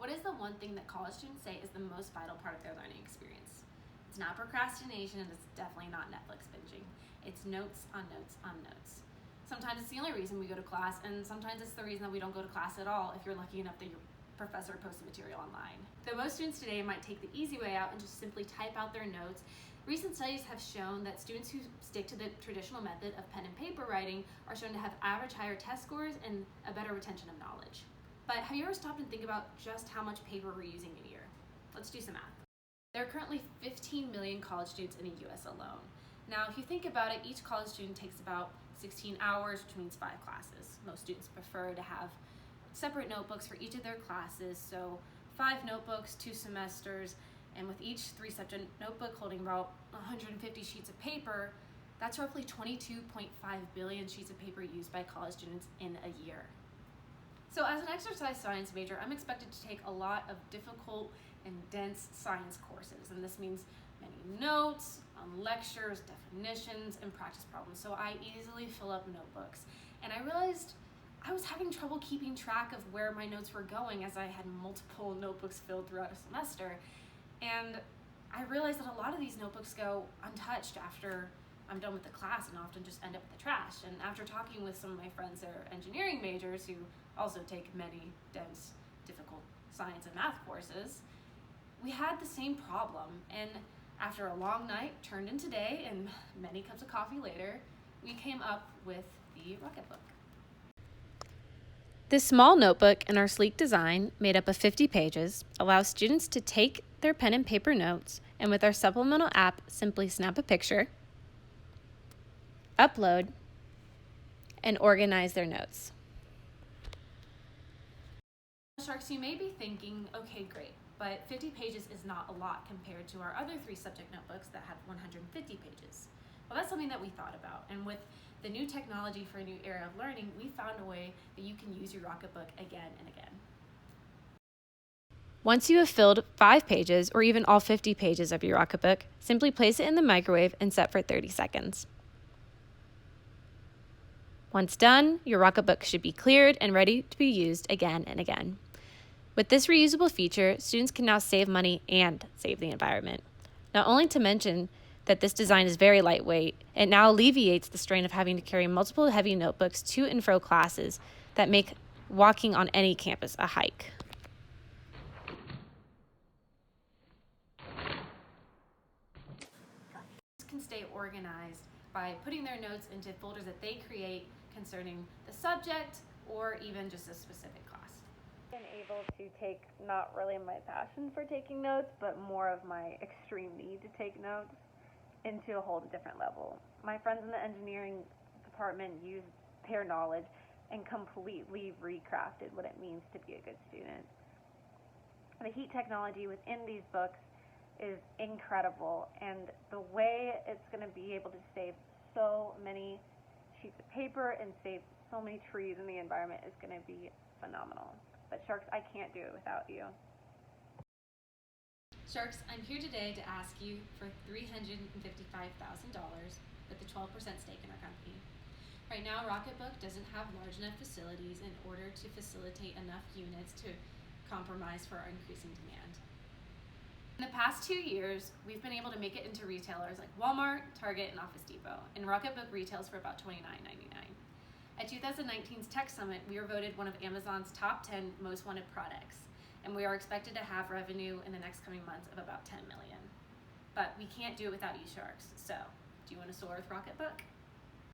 What is the one thing that college students say is the most vital part of their learning experience? It's not procrastination, and it's definitely not Netflix binging. It's notes on notes on notes. Sometimes it's the only reason we go to class, and sometimes it's the reason that we don't go to class at all if you're lucky enough that your professor posted material online. Though most students today might take the easy way out and just simply type out their notes, recent studies have shown that students who stick to the traditional method of pen and paper writing are shown to have average higher test scores and a better retention of knowledge. But have you ever stopped and think about just how much paper we're using a year? Let's do some math. There are currently 15 million college students in the US alone. Now, if you think about it, each college student takes about 16 hours, which means 5 classes. Most students prefer to have separate notebooks for each of their classes, so 5 notebooks, 2 semesters, and with each 3-subject notebook holding about 150 sheets of paper, that's roughly 22.5 billion sheets of paper used by college students in a year. So as an exercise science major, I'm expected to take a lot of difficult and dense science courses, and this means many notes on lectures, definitions, and practice problems, so I easily fill up notebooks. And I realized I was having trouble keeping track of where my notes were going as I had multiple notebooks filled throughout a semester. And I realized that a lot of these notebooks go untouched after I'm done with the class and often just end up in the trash. And after talking with some of my friends that are engineering majors who also take many dense, difficult science and math courses, we had the same problem. And after a long night turned into day and many cups of coffee later, we came up with the Rocketbook. This small notebook in our sleek design, made up of 50 pages, allows students to take their pen and paper notes, and with our supplemental app, simply snap a picture, upload, and organize their notes. Sharks, you may be thinking, okay, great, but 50 pages is not a lot compared to our other 3-subject notebooks that have 150 pages. Well, that's something that we thought about, and with the new technology for a new era of learning, we found a way that you can use your Rocketbook again and again. Once you have filled 5 pages, or even all 50 pages of your Rocketbook, simply place it in the microwave and set for 30 seconds. Once done, your Rocketbook should be cleared and ready to be used again and again. With this reusable feature, students can now save money and save the environment. Not only to mention that this design is very lightweight, it now alleviates the strain of having to carry multiple heavy notebooks to and fro classes that make walking on any campus a hike. Can stay organized by putting their notes into folders that they create concerning the subject or even just a specific class. I've been able to take not really my passion for taking notes, but more of my extreme need to take notes into a whole different level. My friends in the engineering department used their knowledge and completely recrafted what it means to be a good student. The heat technology within these books is incredible, and the way it's going to be able to save so many sheets of paper and save so many trees in the environment is going to be phenomenal. But Sharks, I can't do it without you. Sharks, I'm here today to ask you for $355,000 with a 12% stake in our company. Right now, Rocketbook doesn't have large enough facilities in order to facilitate enough units to compromise for our increasing demand. In the past 2 years, we've been able to make it into retailers like Walmart, Target, and Office Depot, and Rocketbook retails for about $29.99. At 2019's Tech Summit, we were voted one of Amazon's top 10 most wanted products, and we are expected to have revenue in the next coming months of about $10 million. But we can't do it without you, Sharks, so do you want to soar with Rocketbook?